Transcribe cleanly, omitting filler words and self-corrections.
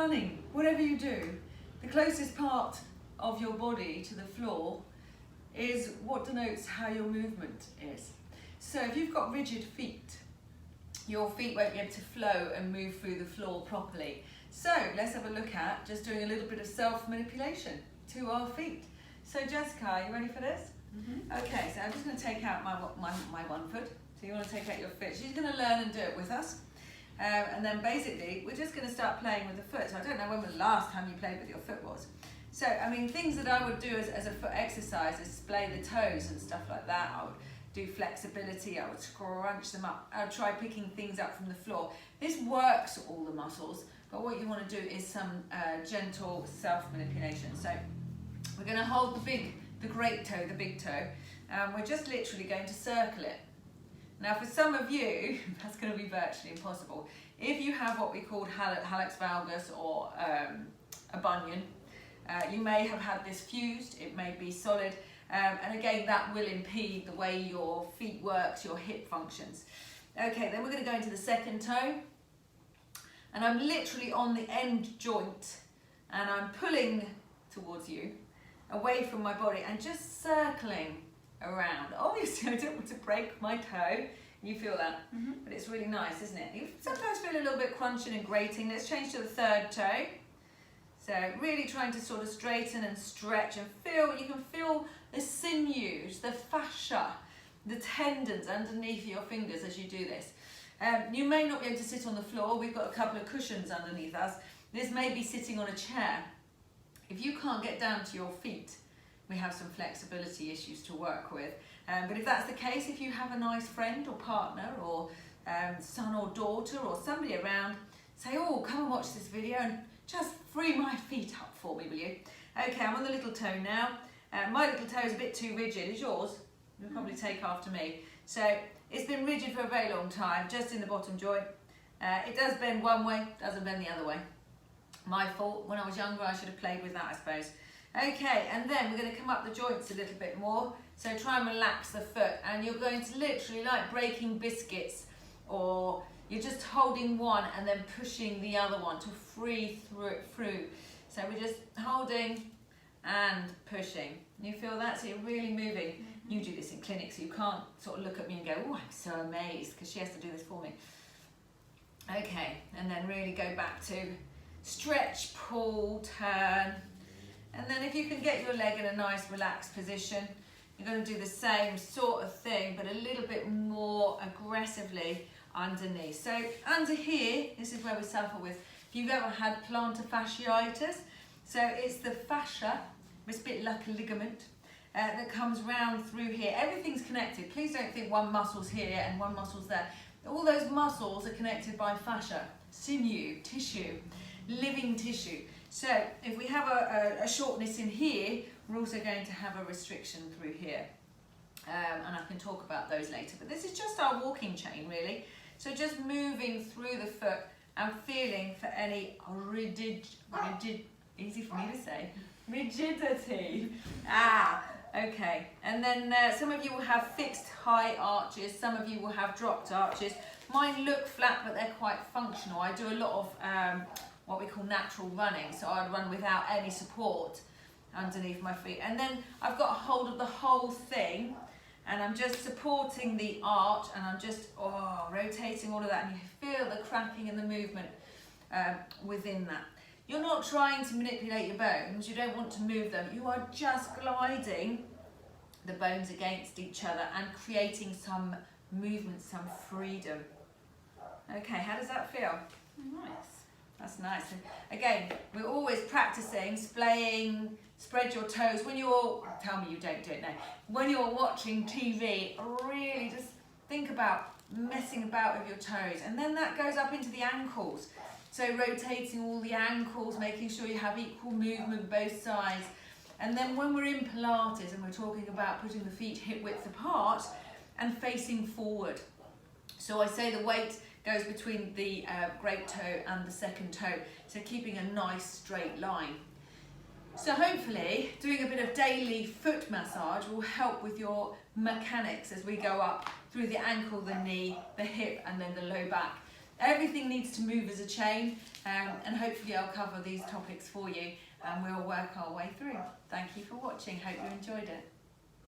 running, whatever you do, the closest part of your body to the floor is what denotes how your movement is. So if you've got rigid feet, your feet won't be able to flow and move through the floor properly. So let's have a look at just doing a little bit of self-manipulation to our feet. So Jessica, are you ready for this? Okay, so I'm just going to take out my one foot. So you want to take out your foot. She's going to learn and do it with us. And then basically, we're just going to start playing with the foot. So I don't know when the last time you played with your foot was. So, I mean, things that I would do as a foot exercise is splay the toes and stuff like that. I would do flexibility, I would scrunch them up. I would try picking things up from the floor. This works all the muscles, but what you want to do is some gentle self-manipulation. So we're going to hold the great toe, the big toe, and we're just literally going to circle it. Now for some of you, that's going to be virtually impossible. If you have what we call hallux valgus or a bunion, you may have had this fused, it may be solid, and again that will impede the way your feet works, your hip functions. Okay, then we're going to go into the second toe, and I'm literally on the end joint, and I'm pulling towards you, away from my body, and just circling around. Obviously I don't want to break my toe, you feel that, but it's really nice, isn't it? You sometimes feel a little bit crunching and grating. Let's change to the third toe. So really trying to sort of straighten and stretch and feel, you can feel the sinews, the fascia, the tendons underneath your fingers as you do this. You may not be able to sit on the floor. We've got a couple of cushions underneath us. This may be sitting on a chair. If you can't get down to your feet, we have some flexibility issues to work with. But if that's the case, if you have a nice friend or partner or son or daughter or somebody around, say, oh, come and watch this video and just free my feet up for me, will you? Okay, I'm on the little toe now. My little toe is a bit too rigid. Is yours? You'll probably take after me. So it's been rigid for a very long time, just in the bottom joint. It does bend one way, doesn't bend the other way. My fault. When I was younger, I should have played with that, I suppose. Okay, and then we're going to come up the joints a little bit more. So try and relax the foot, and you're going to literally like breaking biscuits, or you're just holding one and then pushing the other one to free through. So we're just holding and pushing. You feel that? So you're really moving. You do this in clinic, so you can't sort of look at me and go, oh, I'm so amazed, because she has to do this for me. Okay, and then really go back to stretch, pull, turn. And then if you can get your leg in a nice relaxed position, you're going to do the same sort of thing, but a little bit more aggressively underneath. So under here, this is where we suffer with, if you've ever had plantar fasciitis, so it's the fascia, it's a bit like a ligament, that comes round through here. Everything's connected. Please don't think one muscle's here and one muscle's there. All those muscles are connected by fascia, sinew, tissue, living tissue. So if we have a shortness in here, we're also going to have a restriction through here. And I can talk about those later. But this is just our walking chain, really. So just moving through the foot and feeling for any easy for me to say, rigidity. Okay. And then some of you will have fixed high arches. Some of you will have dropped arches. Mine look flat, but they're quite functional. I do a lot of what we call natural running. So I'd run without any support underneath my feet. And then I've got a hold of the whole thing, and I'm just supporting the arch, and I'm just rotating all of that, and you feel the cracking and the movement within that. You're not trying to manipulate your bones, you don't want to move them, you are just gliding the bones against each other and creating some movement, some freedom. Okay, how does that feel? Nice. That's nice. And again, we're always practicing splaying, spread your toes. When you're, tell me you don't do it now. When you're watching TV, really just think about messing about with your toes. And then that goes up into the ankles. So rotating all the ankles, making sure you have equal movement both sides. And then when we're in Pilates and we're talking about putting the feet hip width apart and facing forward. So I say the weight goes between the great toe and the second toe, so keeping a nice straight line. So hopefully doing a bit of daily foot massage will help with your mechanics as we go up through the ankle, the knee, the hip, and then the low back. Everything needs to move as a chain, and hopefully I'll cover these topics for you and we'll work our way through. Thank you for watching. Hope you enjoyed it.